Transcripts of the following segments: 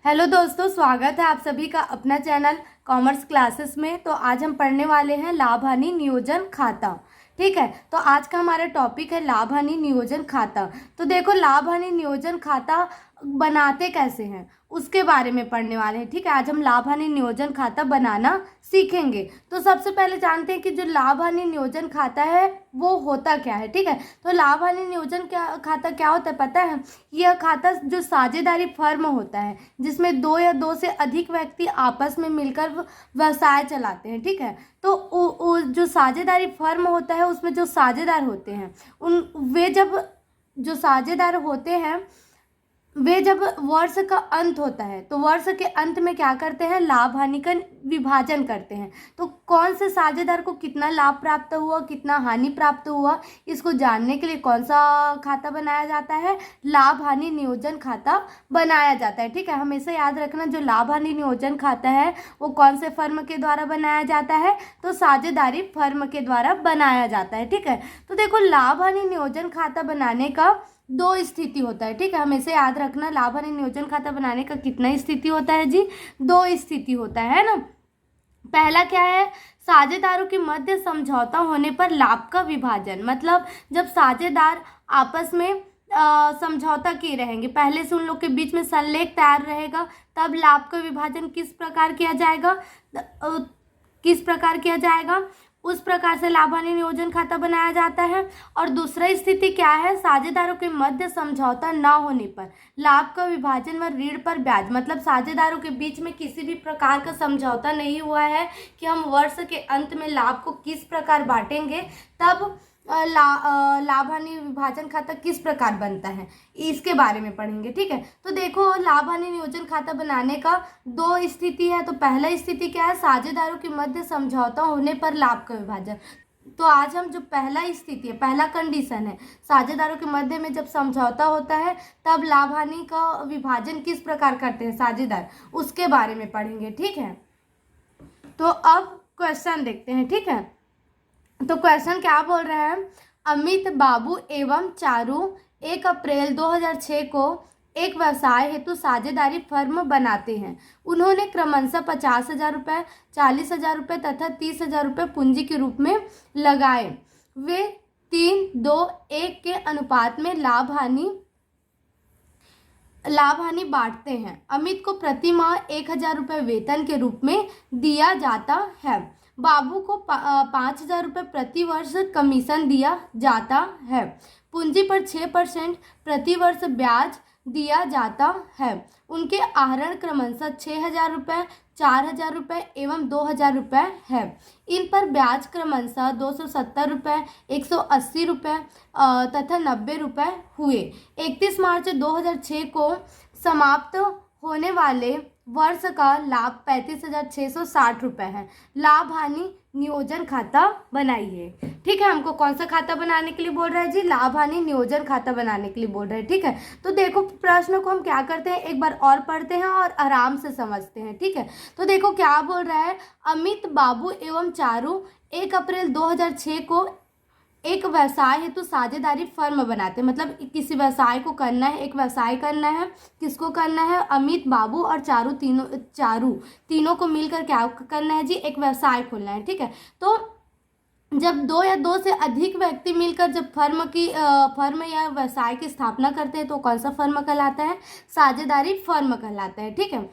Hello दोस्तों, स्वागत है आप सभी का अपना चैनल कॉमर्स क्लासेस में। तो आज हम पढ़ने वाले हैं लाभ हानि नियोजन खाता। ठीक है, तो आज का हमारा टॉपिक है लाभ हानि नियोजन खाता। तो देखो, लाभ हानि नियोजन खाता बनाते कैसे हैं उसके बारे में पढ़ने वाले हैं। ठीक है, आज हम लाभ हानि नियोजन खाता बनाना सीखेंगे। तो सबसे पहले जानते हैं कि जो लाभ हानि नियोजन खाता है वो होता क्या है। ठीक है, तो लाभ हानि नियोजन खाता क्या होता है पता है? यह खाता जो साझेदारी फर्म होता है जिसमें दो या दो से अधिक व्यक्ति आपस में मिलकर व्यवसाय चलाते हैं। ठीक है, तो जो साझेदारी फर्म होता है उसमें जो साझेदार होते हैं जो साझेदार होते हैं वे जब वर्ष का अंत होता है तो वर्ष के अंत में क्या करते हैं, लाभ हानि का विभाजन करते हैं। तो कौन से साझेदार को कितना लाभ प्राप्त हुआ, कितना हानि प्राप्त हुआ, इसको जानने के लिए कौन सा खाता बनाया जाता है? लाभ हानि नियोजन खाता बनाया जाता है। ठीक है, हमेशा याद रखना, जो लाभ हानि नियोजन खाता है वो कौन से फर्म के द्वारा बनाया जाता है? तो साझेदारी फर्म के द्वारा बनाया जाता है। ठीक है, तो देखो, लाभ हानि नियोजन खाता बनाने का दो स्थिति होता है। ठीक है, हमेशा याद रखना, लाभ हानि नियोजन खाता बनाने का कितना स्थिति होता है जी? दो स्थिति होता है ना। पहला क्या है? साझेदारों के मध्य समझौता होने पर लाभ का विभाजन। मतलब जब साझेदार आपस में समझौता किए रहेंगे, पहले से उन लोग के बीच में संलेख तैयार रहेगा, तब लाभ का विभाजन किस प्रकार किया जाएगा? उस प्रकार से लाभ हानि नियोजन खाता बनाया जाता है। और दूसरा स्थिति क्या है? साझेदारों के मध्य समझौता न होने पर लाभ का विभाजन व ऋण पर ब्याज। मतलब साझेदारों के बीच में किसी भी प्रकार का समझौता नहीं हुआ है कि हम वर्ष के अंत में लाभ को किस प्रकार बांटेंगे, तब लाभ हानि विभाजन खाता किस प्रकार बनता है, इसके बारे में पढ़ेंगे। ठीक है, तो देखो, लाभ हानि नियोजन खाता बनाने का दो स्थिति है। तो पहला स्थिति क्या है? साझेदारों के मध्य समझौता होने पर लाभ का विभाजन। तो आज हम जो पहला स्थिति है, पहला कंडीशन है, साझेदारों के मध्य में जब समझौता होता है तब लाभ हानि का विभाजन किस प्रकार करते हैं साझेदार, उसके बारे में पढ़ेंगे। ठीक है, तो अब क्वेश्चन देखते हैं। ठीक है, तो क्वेश्चन क्या बोल रहा है? अमित, बाबू एवं चारू 1 अप्रैल 2006 को एक व्यवसाय हेतु साझेदारी फर्म बनाते हैं। उन्होंने क्रमशः 50,000 रुपये, 40,000 रुपये तथा 30,000 रुपये पूंजी के रूप में लगाए। वे 3-2-1 के अनुपात में लाभ हानि बांटते हैं। अमित को प्रति माह 1,000 रुपये वेतन के रूप में दिया जाता है। बाबू को 5,000 रुपये प्रति वर्ष कमीशन दिया जाता है। पूंजी पर 6% प्रति वर्ष ब्याज दिया जाता है। उनके आहरण क्रमशः 6,000 रुपये, 4,000 रुपये एवं 2,000 रुपये है। इन पर ब्याज क्रमशः 270 रुपये, 180 रुपये तथा 90 रुपये हुए। 31 मार्च 2006 को समाप्त होने वाले वर्ष का लाभ 35,660 रुपये है। लाभ हानि नियोजन खाता बनाइए। ठीक है, हमको कौन सा खाता बनाने के लिए बोल रहा है जी? लाभ हानि नियोजन खाता बनाने के लिए बोल रहे हैं। ठीक है, तो देखो, प्रश्न को हम क्या करते हैं, एक बार और पढ़ते हैं और आराम से समझते हैं। ठीक है, तो देखो क्या बोल रहा है? अमित, बाबू एवं चारू 1 अप्रैल 2006 को एक व्यवसाय हेतु साझेदारी फर्म बनाते हैं। मतलब किसी व्यवसाय को करना है, एक व्यवसाय करना है। किसको करना है? अमित, बाबू और चारू तीनों को मिलकर क्या करना है जी? एक व्यवसाय खोलना है। ठीक है, तो जब दो या दो से अधिक व्यक्ति मिलकर जब फर्म या व्यवसाय की स्थापना करते हैं तो कौन सा फर्म कहलाता है? साझेदारी फर्म कहलाता है। ठीक है,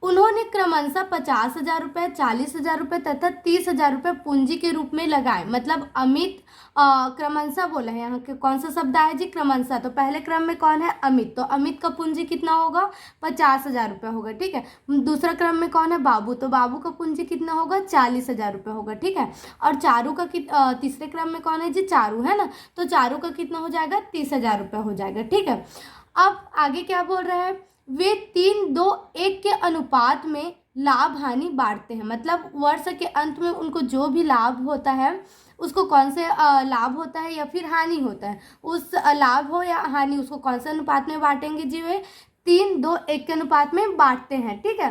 उन्होंने क्रमशः 50,000 रुपये, 40,000 रुपये तथा 30,000 रुपये पूंजी के रूप में लगाए। मतलब अमित क्रमशः बोला है, यहाँ के कौन सा शब्द आया जी? क्रमशः। तो पहले क्रम में कौन है? अमित। तो अमित का पूंजी कितना होगा? 50,000 रुपये होगा। ठीक है, दूसरा क्रम में कौन है? बाबू। तो बाबू का पूंजी कितना होगा? 40,000 रुपये होगा। ठीक है, और चारू का तीसरे क्रम में कौन है जी? चारू है ना। तो चारू का कितना हो जाएगा? 30,000 रुपये हो जाएगा। ठीक है, अब आगे क्या बोल रहा है? वे 3-2-1 के अनुपात में लाभ हानि बांटते हैं। मतलब वर्ष के अंत में उनको जो भी लाभ होता है उसको कौन से लाभ होता है या फिर हानि होता है, उस लाभ हो या हानि, उसको कौन से अनुपात में बांटेंगे जी? वे 3-2-1 के अनुपात में बांटते हैं। ठीक है,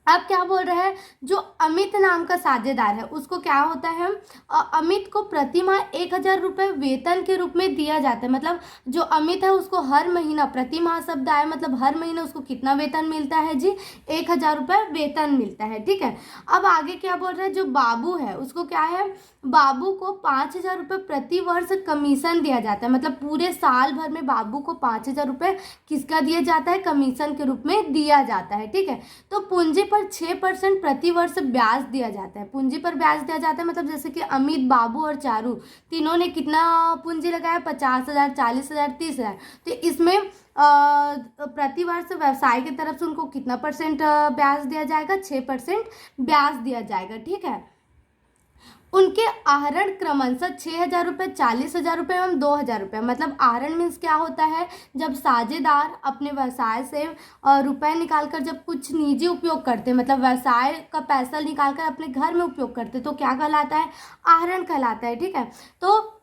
अब क्या बोल रहा है, जो अमित नाम का साझेदार है उसको क्या होता है, अमित को प्रति माह 1,000 रुपये वेतन के रूप में दिया जाता है। मतलब जो अमित है उसको हर महीना, प्रति माह शब्द आया मतलब हर महीने उसको कितना वेतन मिलता है जी, 1,000 रुपये वेतन मिलता है। ठीक है, अब आगे क्या बोल रहा है, जो बाबू है उसको क्या है, बाबू को 5,000 रुपये प्रति वर्ष कमीशन दिया जाता है। मतलब पूरे साल भर में बाबू को 5,000 रुपये किसका दिया जाता है, कमीशन के रूप में दिया जाता है। ठीक है, तो पूंजी पर 6% प्रति वर्ष ब्याज दिया जाता है। पूंजी पर ब्याज दिया जाता है मतलब जैसे कि अमित, बाबू और चारू तीनों ने कितना पूंजी लगाया, 50,000, 40,000, 30,000। तो इसमें प्रति वर्ष व्यवसाय की तरफ से उनको कितना परसेंट ब्याज दिया जाएगा, 6% ब्याज दिया जाएगा। ठीक है, उनके आहरण क्रमशः 6,000 रुपये, 40,000 रुपये एवं 2,000 रुपये। मतलब आहरण मीन्स क्या होता है, जब साझेदार अपने व्यवसाय से रुपए निकालकर जब कुछ निजी उपयोग करते हैं, मतलब व्यवसाय का पैसा निकालकर अपने घर में उपयोग करते, तो क्या कहलाता है, आहरण कहलाता है। ठीक है, तो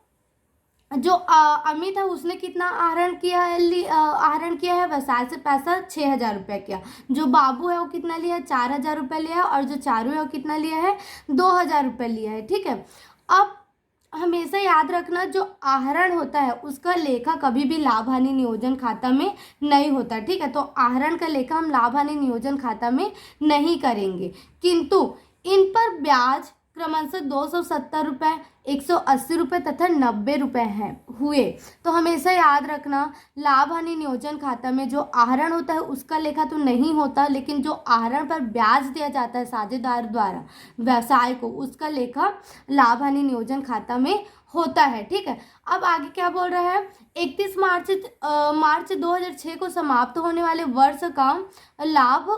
जो अमित है उसने कितना आहरण किया है, आहरण किया है व्यवसाय से पैसा 6,000 रुपये किया। जो बाबू है वो कितना लिया है, 4,000 रुपये लिया है। और जो चारू है वो कितना लिया है, 2,000 रुपये लिया है। ठीक है, अब हमेशा याद रखना, जो आहरण होता है उसका लेखा कभी भी लाभ हानि नियोजन खाता में नहीं होता। ठीक है, तो आहरण का लेखा हम लाभ हानि नियोजन खाता में नहीं करेंगे, किंतु इन पर ब्याज क्रमशः 270 रुपये, 180 रुपये तथा 90 रुपये हैं हुए। तो हमेशा याद रखना, लाभ हानि नियोजन खाता में जो आहरण होता है उसका लेखा तो नहीं होता, लेकिन जो आहरण पर ब्याज दिया जाता है साझेदार द्वारा व्यवसाय को, उसका लेखा लाभ हानि नियोजन खाता में होता है। ठीक है, अब आगे क्या बोल रहा है, 31 मार्च 2006 को समाप्त होने वाले वर्ष का लाभ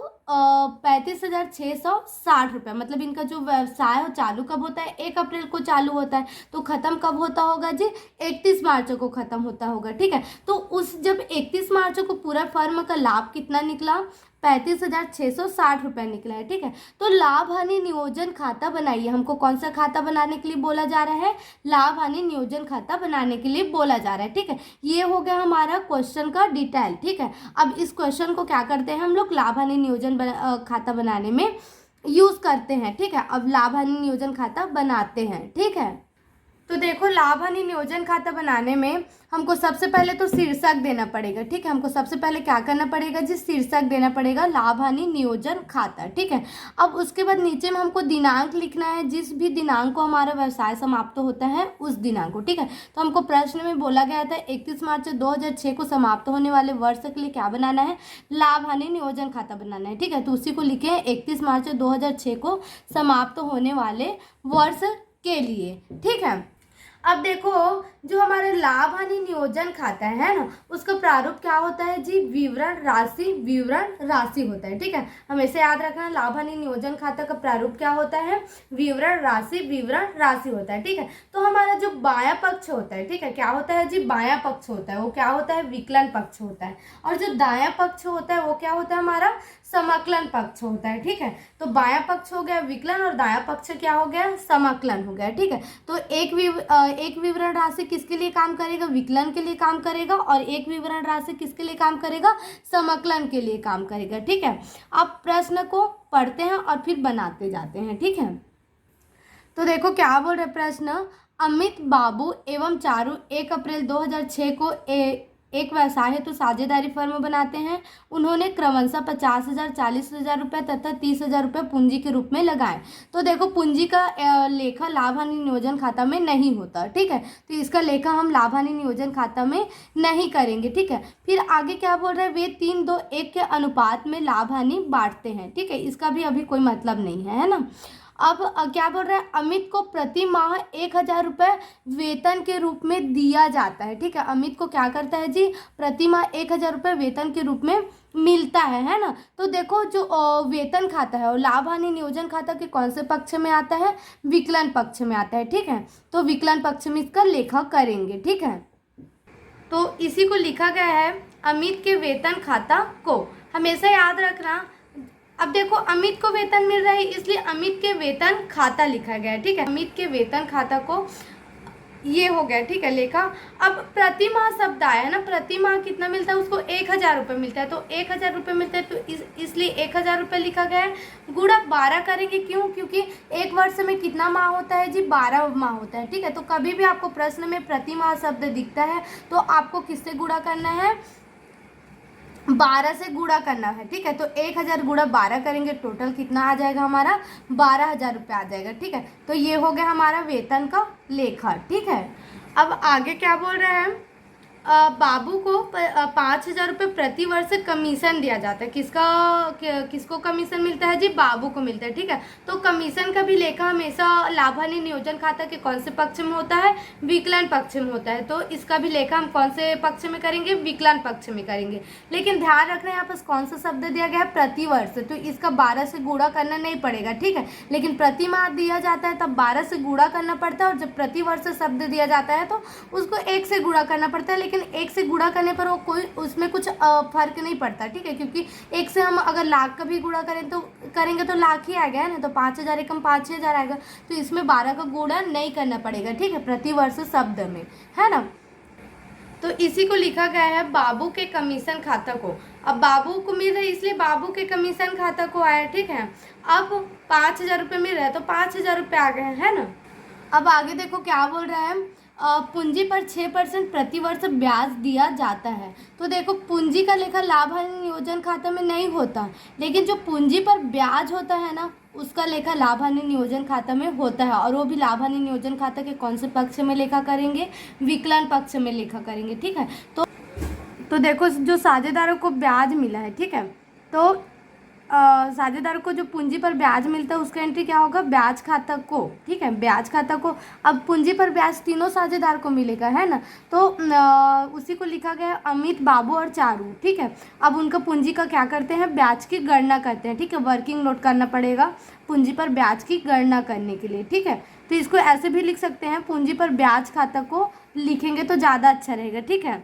35,660 रुपये। मतलब इनका जो व्यवसाय चालू कब होता है, 1 अप्रैल को चालू होता है, तो ख़त्म कब होता होगा जी, 31 मार्च को ख़त्म होता होगा। ठीक है, तो उस जब 31 मार्च को पूरा फर्म का लाभ कितना निकला, 35,660 रुपये निकला है। ठीक है, तो लाभ हानि नियोजन खाता बनाइए। हमको कौन सा खाता बनाने के लिए बोला जा रहा है, लाभ हानि नियोजन खाता बनाने के लिए बोला जा रहा है। ठीक है, ये हो गया हमारा क्वेश्चन का डिटेल। ठीक है, अब इस क्वेश्चन को क्या करते हैं हम लोग, लाभ हानि नियोजन खाता बनाने में यूज करते हैं। ठीक है, अब लाभ हानि नियोजन खाता बनाते हैं। ठीक है, तो देखो लाभ हानि नियोजन खाता बनाने में हमको सबसे पहले तो शीर्षक देना पड़ेगा। ठीक है, हमको सबसे पहले क्या करना पड़ेगा जी, शीर्षक देना पड़ेगा लाभ हानि नियोजन खाता। ठीक है, अब उसके बाद नीचे में हमको दिनांक लिखना है, जिस भी दिनांक को हमारा व्यवसाय समाप्त होता है उस दिनांक को। ठीक है, तो हमको प्रश्न में बोला गया था 31 मार्च 2006 को समाप्त होने वाले वर्ष के लिए क्या बनाना है, लाभ हानि नियोजन खाता बनाना है। ठीक है, तो उसी को लिखे 31 मार्च 2006 को समाप्त होने वाले वर्ष के लिए। ठीक है, अब देखो जो हमारा लाभ हानि नियोजन खाता है ना, उसका प्रारूप क्या होता है जी, विवरण राशि होता है। ठीक है, हमेशा याद रखना, लाभ हानि नियोजन खाता का प्रारूप क्या होता है, विवरण राशि होता है। ठीक है, तो हमारा जो बायां पक्ष होता है, ठीक है, क्या होता है जी, बायां पक्ष होता है, वो क्या होता है, विकलन पक्ष होता है। और जो दायां पक्ष होता है वो क्या होता है, हमारा समाकलन पक्ष होता है। ठीक है, तो बायां पक्ष हो गया विकलन और दायां पक्ष क्या हो गया, समाकलन हो गया। ठीक है, तो एक विवरण राशि किसके लिए काम करेगा, विकलन के लिए काम करेगा, और एक विवरण राशि किसके लिए काम करेगा, समाकलन के लिए काम करेगा। ठीक है, अब प्रश्न को पढ़ते हैं और फिर बनाते जाते हैं। ठीक है, तो देखो क्या बोल रहे प्रश्न, अमित, बाबू एवं चारू 1 अप्रैल 2006 को एक व्यवसाय हेतु साझेदारी फर्म बनाते हैं। उन्होंने क्रमशः 50,000, 40,000 रुपये तथा 30,000 रुपये पूंजी के रूप में लगाए। तो देखो पूंजी का लेखा लाभ हानि नियोजन खाता में नहीं होता। ठीक है, तो इसका लेखा हम लाभ हानि नियोजन खाता में नहीं करेंगे। ठीक है, फिर आगे क्या बोल रहे हैं, वे 3-2-1 के अनुपात में लाभ हानि बांटते हैं। ठीक है, इसका भी अभी कोई मतलब नहीं है ना। अब क्या बोल रहा है, अमित को प्रति माह 1,000 रुपये वेतन के रूप में दिया जाता है। ठीक है, अमित को क्या करता है जी, प्रति माह 1,000 रुपये वेतन के रूप में मिलता है ना। तो देखो जो वेतन खाता है वो लाभ हानि नियोजन खाता के कौन से पक्ष में आता है, विकलन पक्ष में आता है। ठीक है, तो विकलन पक्ष में इसका लेखा करेंगे। ठीक है, तो इसी को लिखा गया है अमित के वेतन खाता को। हमेशा याद रखना, अब देखो अमित को वेतन मिल रहा है इसलिए अमित के वेतन खाता लिखा गया है। ठीक है, अमित के वेतन खाता को ये हो गया, ठीक है, लेखा। अब प्रति माह शब्द आया है ना, प्रति माह कितना मिलता है उसको, 1,000 रुपये मिलता है, तो 1,000 रुपये मिलता है, तो इसलिए 1,000 रुपये लिखा गया है। गुणा 12 करेंगे, क्यों? क्योंकि एक वर्ष में कितना माह होता है जी, 12 माह होता है, ठीक है। तो कभी भी आपको प्रश्न में प्रति माह शब्द दिखता है तो आपको किससे गुणा करना है, 12 से गुणा करना है, ठीक है। तो 1,000 गुणा 12 करेंगे, टोटल कितना आ जाएगा हमारा, 12,000 रुपये आ जाएगा, ठीक है। तो ये हो गया हमारा वेतन का लेखा, ठीक है। अब आगे क्या बोल रहे हैं, बाबू को 5,000 रुपये प्रति वर्ष कमीशन दिया जाता है। किसको कमीशन मिलता है जी, बाबू को मिलता है, ठीक है। तो कमीशन का भी लेखा हमेशा लाभ हानि नियोजन खाता के कौन से पक्ष में होता है, विकलन पक्ष में होता है। तो इसका भी लेखा हम कौन से पक्ष में करेंगे, विकलन पक्ष में करेंगे। लेकिन ध्यान रखना, यहाँ पर कौन सा शब्द दिया गया है, प्रति वर्ष, तो इसका 12 से गुणा करना नहीं पड़ेगा, ठीक है। लेकिन प्रति माह दिया जाता है तब 12 से गुणा करना पड़ता है, और जब प्रति वर्ष शब्द दिया जाता है तो उसको 1 से गुणा करना पड़ता है। लेकिन 1 से गुणा करने पर वो कोई उसमें कुछ फर्क नहीं पड़ता, ठीक है, क्योंकि 1 से हम अगर लाख का भी गुणा करेंगे तो लाख ही आएगा, है ना। तो 5,000 एकम 5,000 आएगा, तो इसमें 12 का गुणा नहीं करना पड़ेगा, ठीक है, प्रति वर्ष शब्द में, है ना। तो इसी को लिखा गया है बाबू के कमीशन खाता को। अब बाबू को मिल रहा है इसलिए बाबू के कमीशन खाता को आया, ठीक है। अब 5,000 रुपये मिल रहा है तो 5,000 रुपये आ गए, है ना। अब आगे देखो क्या बोल रहा है, पूंजी पर 6% प्रति वर्ष ब्याज दिया जाता है। तो देखो, पूंजी का लेखा लाभ हानि नियोजन खाता में नहीं होता, लेकिन जो पूंजी पर ब्याज होता है ना उसका लेखा लाभ हानि नियोजन खाता में होता है। और वो भी लाभ हानि नियोजन खाता के कौन से पक्ष में लेखा करेंगे, विकलन पक्ष में लेखा करेंगे, ठीक है। तो देखो, जो साझेदारों को ब्याज मिला है, ठीक है, तो साझेदार को जो पूंजी पर ब्याज मिलता है उसका एंट्री क्या होगा, ब्याज खाता को, ठीक है, ब्याज खाता को। अब पूंजी पर ब्याज तीनों साझेदार को मिलेगा, है ना। तो उसी को लिखा गया अमित, बाबू और चारू, ठीक है। अब उनका पूंजी का क्या करते हैं, ब्याज की गणना करते हैं, ठीक है। वर्किंग नोट करना पड़ेगा पूंजी पर ब्याज की गणना करने के लिए, ठीक है। तो इसको ऐसे भी लिख सकते हैं, पूंजी पर ब्याज खाता को लिखेंगे तो ज़्यादा अच्छा रहेगा, ठीक है।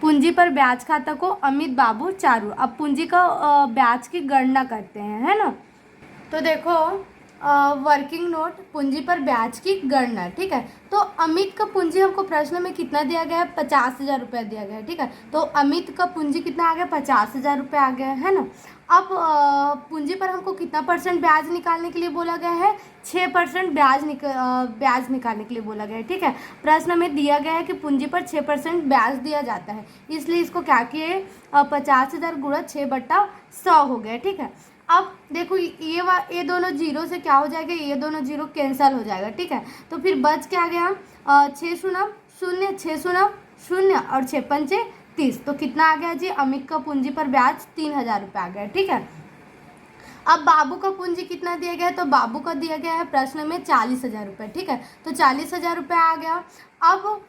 पूंजी पर ब्याज खाता को अमित, बाबू, चारू। अब पूंजी का ब्याज की गणना करते हैं, है ना। तो देखो, वर्किंग नोट, पूंजी पर ब्याज की गणना, ठीक है। तो अमित का पूंजी हमको प्रश्न में कितना दिया गया है, 50,000 रुपये दिया गया है, ठीक है। तो अमित का पूंजी कितना आ गया, 50,000 रुपये आ गया है ना। अब पूंजी पर हमको कितना परसेंट ब्याज निकालने के लिए बोला गया है, 6% ब्याज निकालने के लिए बोला गया है, ठीक है। प्रश्न में दिया गया है कि पूंजी पर 6% ब्याज दिया जाता है, इसलिए इसको क्या किए, 50,000 गुणा 6/100 हो गया, ठीक है। अब देखो, ये दोनों जीरो से क्या हो जाएगा, ये दोनों जीरो कैंसिल हो जाएगा, ठीक है। तो फिर बच क्या गया, 6 शून्य शून्य, 6 शून्य शून्य और 6 पंचे 30। तो कितना आ गया जी, अमित का पूंजी पर ब्याज 3,000 रुपये आ गया, ठीक है। अब बाबू का पूंजी कितना दिया गया है, तो बाबू का दिया गया है प्रश्न में 40,000 रुपये, ठीक है। तो 40,000 रुपये आ गया। अब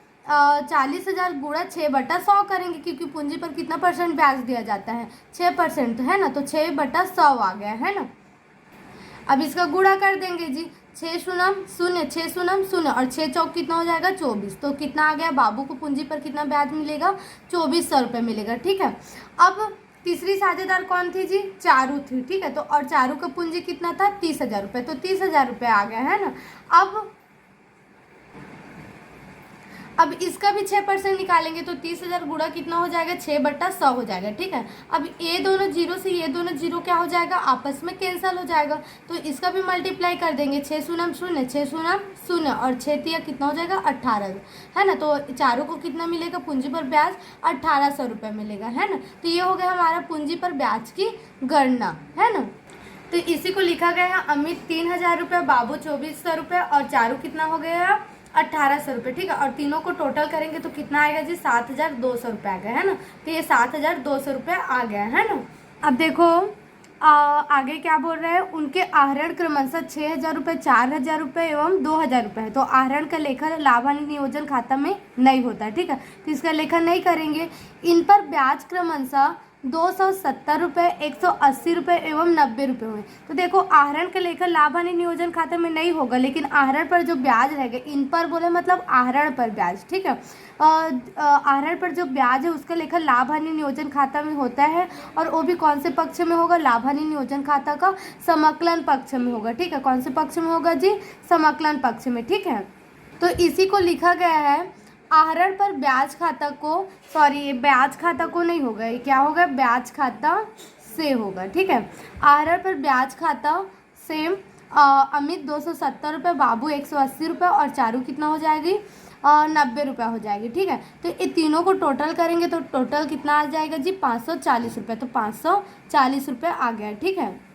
40,000 गुणा 6/100 करेंगे, क्योंकि पूंजी पर कितना परसेंट ब्याज दिया जाता है, 6%, है ना। तो 6/100 आ गया, है ना। अब इसका गुणा कर देंगे जी, 6 शून्य शून्य, 6 शून्य शून्य और 6 चौक कितना हो जाएगा, 24। तो कितना आ गया, बाबू को पूंजी पर कितना ब्याज मिलेगा, 2,400 मिलेगा, ठीक है। अब तीसरी साझेदार कौन थी जी, चारू थी, ठीक है। तो और चारू का पूंजी कितना था, 30,000 रुपये, तो 30,000 रुपये आ गया, है ना। अब इसका भी 6% निकालेंगे तो 30,000 गुणा कितना हो जाएगा, 6/100 हो जाएगा, ठीक है। अब ये दोनों जीरो से ये दोनों जीरो क्या हो जाएगा, आपस में कैंसिल हो जाएगा। तो इसका भी मल्टीप्लाई कर देंगे, 6 शून्य शून्य, 6 शून्य शून्य और 6 तिया कितना हो जाएगा, 18, है ना। तो चारों को कितना मिलेगा, पूंजी पर ब्याज 1,800 रुपये मिलेगा, है ना। तो ये हो गया हमारा पूंजी पर ब्याज की गणना, है ना। तो इसी को लिखा गया है अमित 3,000 रुपये, बाबू 2,400 और चारू कितना हो गया, 1,800 रुपये, ठीक है। और तीनों को टोटल करेंगे तो कितना आएगा जी, 7,200 रुपये आ गया, है ना। तो ये 7,200 रुपये आ गया, है ना। अब देखो, आगे क्या बोल रहे हैं, उनके आहरण क्रमशः 6,000 रुपये, 4,000 रुपये एवं 2,000 रुपये है। तो आहरण का लेखा लाभ हानि नियोजन खाता में नहीं होता है, ठीक है। तो इसका लेखा नहीं करेंगे। इन पर ब्याज क्रमशः 270 रुपये, 180 रुपये एवं 90 रुपये हुए। तो देखो आहरण का लेखा लाभ हानि नियोजन खाते में नहीं होगा, लेकिन आहरण पर जो ब्याज रहेगा, इन पर बोले मतलब आहरण पर ब्याज, ठीक है। आहरण पर जो ब्याज है उसका लेखा लाभ हानि नियोजन खाता में होता है, और वो भी कौन से पक्ष में होगा, लाभ हानि नियोजन खाता का समाकलन पक्ष में होगा, ठीक है। कौन से पक्ष में होगा जी, समाकलन पक्ष में, ठीक है। तो इसी को लिखा गया है आहरण पर ब्याज खाता को, सॉरी ब्याज खाता को नहीं होगा, ये क्या होगा, ब्याज खाता से होगा, ठीक है। आहरण पर ब्याज खाता से अमित 270 रुपये, बाबू 180 रुपये और चारू कितना हो जाएगी, 90 रुपये हो जाएगी, ठीक है। तो ये तीनों को टोटल करेंगे तो टोटल कितना आ जाएगा जी, 540 रुपये। तो 540 रुपये आ गया, ठीक है।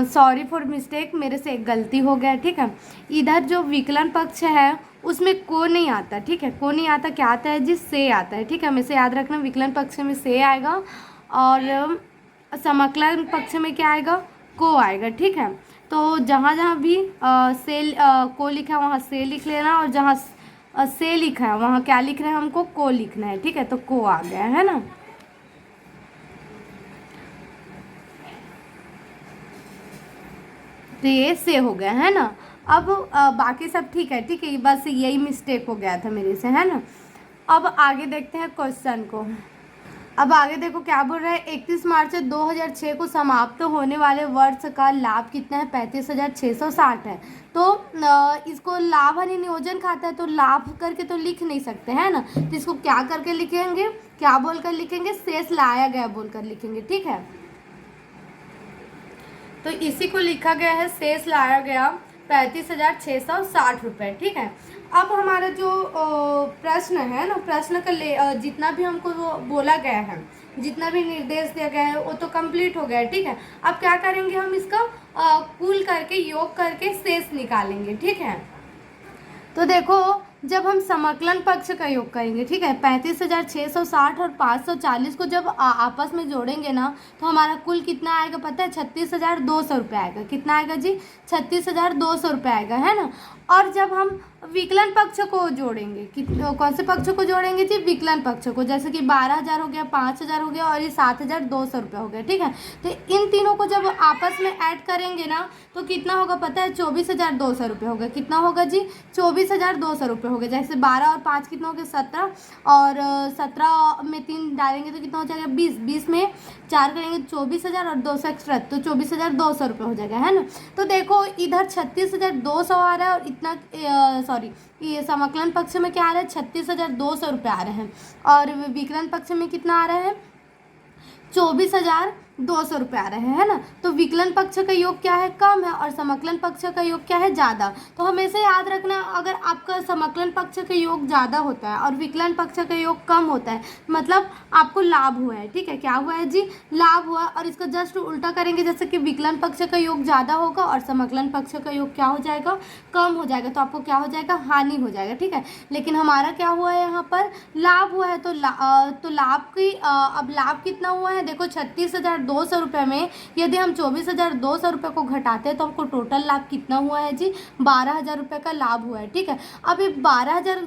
सॉरी फॉर मिस्टेक, मेरे से एक गलती हो गया, ठीक है। इधर जो विकलन पक्ष है उसमें को नहीं आता, ठीक है। को नहीं आता, क्या आता है जी, से आता है, ठीक है। हमें से याद रखना, विकलन पक्ष में से आएगा और समाकलन पक्ष में क्या आएगा, को आएगा, ठीक है। तो जहाँ जहाँ भी को लिखा है वहाँ से लिख लेना, और जहाँ से लिखा है वहाँ क्या लिख रहे हैं, हमको को लिखना है, ठीक है। तो को आ गया है ना। तो ये से हो गया है ना। अब बाकी सब ठीक है, ठीक है, बस यही मिस्टेक हो गया था मेरे से, है ना। अब आगे देखते हैं क्वेश्चन को। अब आगे देखो क्या बोल रहा है, 31 मार्च 2006 को समाप्त होने वाले वर्ष का लाभ कितना है, 35,660 है। तो इसको लाभ हानि नियोजन खाता है, तो लाभ करके तो लिख नहीं सकते, है ना। तो इसको क्या करके लिखेंगे, क्या बोलकर लिखेंगे, शेष लाया गया बोलकर लिखेंगे, ठीक है। तो इसी को लिखा गया है शेष लाया गया 35,660 रुपये, ठीक है। अब हमारा जो प्रश्न है ना, प्रश्न का जितना भी हमको वो बोला गया है, जितना भी निर्देश दिया गया है वो तो कंप्लीट हो गया है, ठीक है। अब क्या करेंगे, हम इसका कुल करके योग करके शेष निकालेंगे, ठीक है। तो देखो जब हम समाकलन पक्ष का योग करेंगे, ठीक है, 35,660 और 540 को जब आपस में जोड़ेंगे ना, तो हमारा कुल कितना आएगा पता है, 36,200 रुपये आएगा। कितना आएगा जी, 36,200 रुपये आएगा, है ना। और जब हम विकलन पक्ष को जोड़ेंगे, कौन से पक्ष को जोड़ेंगे जी, विकलन पक्ष को, जैसे कि 12,000 हो गया, 5,000 हो गया और ये 7,200 रुपये हो गया, ठीक है। तो इन तीनों को जब आपस में ऐड करेंगे ना, तो कितना होगा पता है, 24,200 रुपये होगा। कितना होगा जी, 24,200 रुपये हो गया। जैसे 12 और 5 कितना हो गया, 17, और 17 में 3 डालेंगे तो कितना हो जाएगा, 20, 20 में 4 करेंगे 24,000 और 200 एक्स्ट्रा, तो 24,200 रुपये हो जाएगा, है ना। तो देखो इधर 36,200 आ रहा है, और इतना सॉरी ये समाकलन पक्ष में क्या आ रहा है, 36,200 रुपये आ रहे हैं, और विकलन पक्ष में कितना आ रहा है, 24,200 रुपये आ रहे हैं, है ना। तो विकलन पक्ष का योग क्या है, कम है, और समाकलन पक्ष का योग क्या है, ज़्यादा। तो हमेशा याद रखना, अगर आपका समाकलन पक्ष का योग ज़्यादा होता है और विकलन पक्ष का योग कम होता है, मतलब आपको लाभ हुआ है, ठीक है। क्या हुआ है जी, लाभ हुआ। और इसका जस्ट उल्टा करेंगे, जैसे कि विकलन पक्ष का योग ज़्यादा होगा और समाकलन पक्ष का योग क्या हो जाएगा, कम हो जाएगा, तो आपको क्या हो जाएगा, हानि हो जाएगा, ठीक है। लेकिन हमारा क्या हुआ है, यहाँ पर लाभ हुआ है, तो लाभ की अब लाभ कितना हुआ है, देखो 36,200 रुपये में यदि हम 24,200 रुपये को घटाते हैं तो हमको टोटल लाभ कितना हुआ है जी, 12,000 रुपये का लाभ हुआ है, ठीक है। अब ये 12,000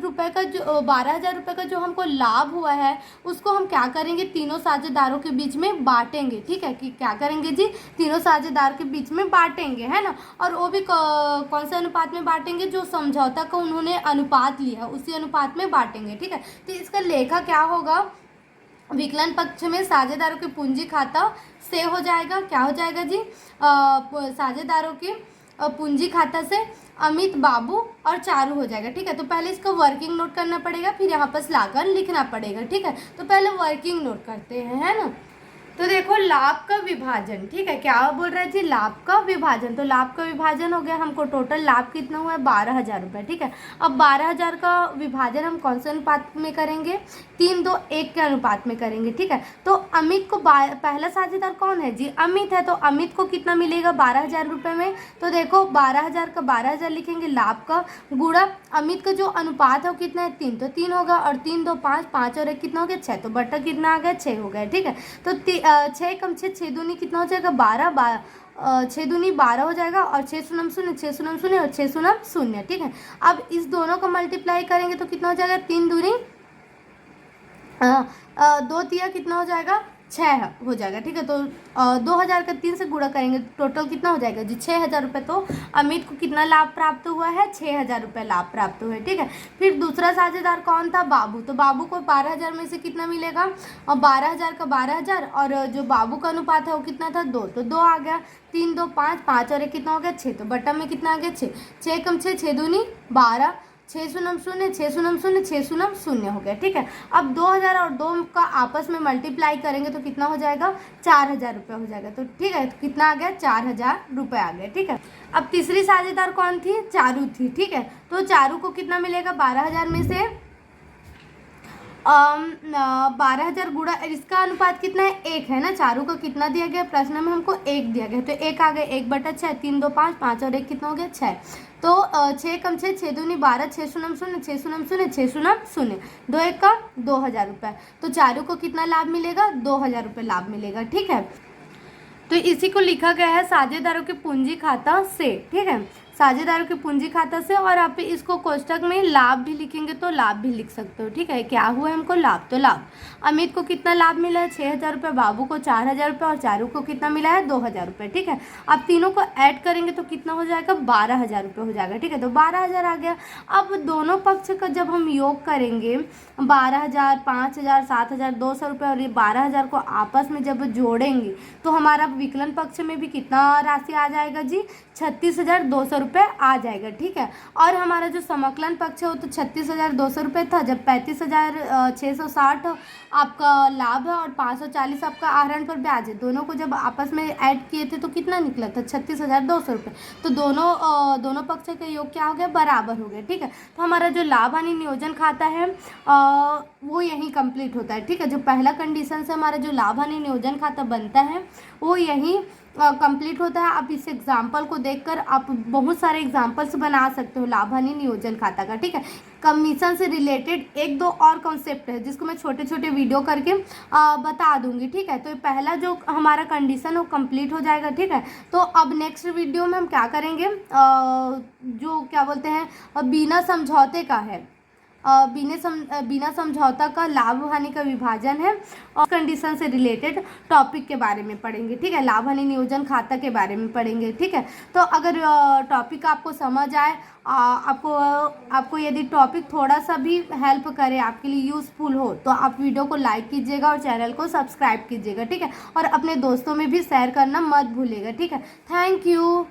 रुपये का जो हमको लाभ हुआ है उसको हम क्या करेंगे, तीनों साझेदारों के बीच में बांटेंगे, ठीक है। कि क्या करेंगे जी, तीनों साझेदार के बीच में बांटेंगे, है ना। और वो भी कौन से अनुपात में बांटेंगे, जो समझौता का उन्होंने अनुपात लिया उसी अनुपात में बांटेंगे, ठीक है। तो इसका लेखा क्या होगा, विकलन पक्ष में साझेदारों के पूंजी खाता से हो जाएगा, क्या हो जाएगा जी, साझेदारों के पूंजी खाता से अमित, बाबू और चारू हो जाएगा, ठीक है। तो पहले इसका वर्किंग नोट करना पड़ेगा, फिर यहाँ पर लाकर लिखना पड़ेगा, ठीक है। तो पहले वर्किंग नोट करते हैं, है ना। तो देखो लाभ का विभाजन, ठीक है, क्या बोल रहा है जी, लाभ का विभाजन। तो लाभ का विभाजन हो गया, हमको टोटल लाभ कितना हुआ है, 12,000 रुपये, ठीक है। अब 12,000 का विभाजन हम कौन से अनुपात में करेंगे, 3:1 के अनुपात में करेंगे, ठीक है। तो अमित को पहला साझेदार कौन है जी, अमित है, तो अमित को कितना मिलेगा 12,000 रुपये में। तो देखो 12,000 का 12,000 लिखेंगे, लाभ का गुणा अमित का जो अनुपात है वो कितना है, 3, तो 3 होगा, और 3 2 5, 5 और 1 कितना हो गया, 6, तो बटा कितना आ गया, 6 हो गया, ठीक है। तो 6 कम 6, 6 दूनी कितना हो जाएगा, 12, 6 दूनी 12 हो जाएगा, और 6 शून्य शून्य, 6 शून्य शून्य और 6 शून्य शून्य, ठीक है। अब इस दोनों को मल्टीप्लाई करेंगे तो कितना हो जाएगा, 3 दूनी दो तिया कितना हो जाएगा, 6 हो जाएगा। ठीक है, तो 2000 का 3 से गुणा करेंगे टोटल कितना हो जाएगा जी, 6000 रुपये। तो अमित को कितना लाभ प्राप्त हुआ है, 6000 रुपये लाभ प्राप्त हुए। ठीक है, फिर दूसरा साझेदार कौन था, बाबू। तो बाबू को 12000 में से कितना मिलेगा, और 12000 का 12000, और जो बाबू का अनुपात है वो कितना था, 2, तो 2 आ गया। 3 2 5, 5 और 1 कितना हो गया, 6। तो बटन में कितना आ गया, 6। 6 कम 6, 6 दूनी 12, 6 शून्य 0, 6 शून्य 0, 6 शून्य 0 हो गया। ठीक है, अब 2000 और 2 का आपस में मल्टीप्लाई करेंगे तो कितना हो जाएगा, 4000 रुपये हो जाएगा। तो ठीक है, तो कितना आ गया, 4000 रुपये आ गया। ठीक है, अब तीसरी साझेदार कौन थी, चारू थी। ठीक है, तो चारू को कितना मिलेगा, 12000 में से 12000 गुणा इसका अनुपात कितना है, 1 है ना। चारू को कितना दिया गया, प्रश्न में हमको 1 दिया गया, तो 1 आ गया। 1/6, 3 2 5, 5 और 1 कितना हो गया, 6। तो 6 कम 6, 6 दूनी 12, 6 शून्य 0, 6 शून्य 0, 6 शून्य 0, 2 1 का 2000 रुपये। तो चारू को कितना लाभ मिलेगा, 2000 रुपये लाभ मिलेगा। ठीक है, तो इसी को लिखा गया है साझेदारों के पूंजी खाता से। ठीक है, साझेदारों के पूंजी खाता से, और आप इसको कोष्टक में लाभ भी लिखेंगे तो लाभ भी लिख सकते हो। ठीक है, क्या हुआ हमको लाभ, तो लाभ अमित को कितना लाभ मिला है, 6000 रुपये, बाबू को 4000 रुपये, और चारू को कितना मिला है, 2000 रुपये। ठीक है, अब तीनों को ऐड करेंगे तो कितना हो जाएगा, 12000 रुपये हो जाएगा। ठीक है, तो 12000 आ गया। अब दोनों पक्ष का जब हम योग करेंगे, 12000, 5000, 7200 रुपये, और ये 12000 को आपस में जब जोड़ेंगे तो हमारा विकलन पक्ष में भी कितना राशि आ जाएगा जी, 36200 रुपये आ जाएगा। ठीक है, और हमारा जो समकलन पक्ष है वो तो 36200 रुपये था, जब 35660 आपका लाभ है और 540 आपका आहरण पर ब्याज है, दोनों को जब आपस में ऐड किए थे तो कितना निकला था, 36200 रुपये। तो दोनों पक्ष का योग क्या हो गया, बराबर हो गया। ठीक है, तो हमारा जो लाभ हानि नियोजन खाता है वो यहीं कंप्लीट होता है। ठीक है, जो पहला कंडीशन से हमारा जो लाभ हानि नियोजन खाता बनता है वो यहीं कंप्लीट होता है। आप इस एग्जाम्पल को देखकर आप बहुत सारे एग्जाम्पल्स बना सकते हो लाभ हानि नियोजन खाता का। ठीक है, कमीशन से रिलेटेड 1-2 और कॉन्सेप्ट है जिसको मैं छोटे छोटे वीडियो करके बता दूंगी। ठीक है, तो पहला जो हमारा कंडीशन है वो कंप्लीट हो जाएगा। ठीक है, तो अब नेक्स्ट वीडियो में हम क्या करेंगे, जो क्या बोलते हैं बिना समझौते का है, बिना समझौता का लाभ हानि का विभाजन है, और कंडीशन से रिलेटेड टॉपिक के बारे में पढ़ेंगे। ठीक है, लाभ हानि नियोजन खाता के बारे में पढ़ेंगे। ठीक है, तो अगर टॉपिक आपको समझ आए, आपको यदि टॉपिक थोड़ा सा भी हेल्प करे, आपके लिए यूज़फुल हो, तो आप वीडियो को लाइक कीजिएगा और चैनल को सब्सक्राइब कीजिएगा। ठीक है, और अपने दोस्तों में भी शेयर करना मत भूलिएगा। ठीक है, थैंक यू।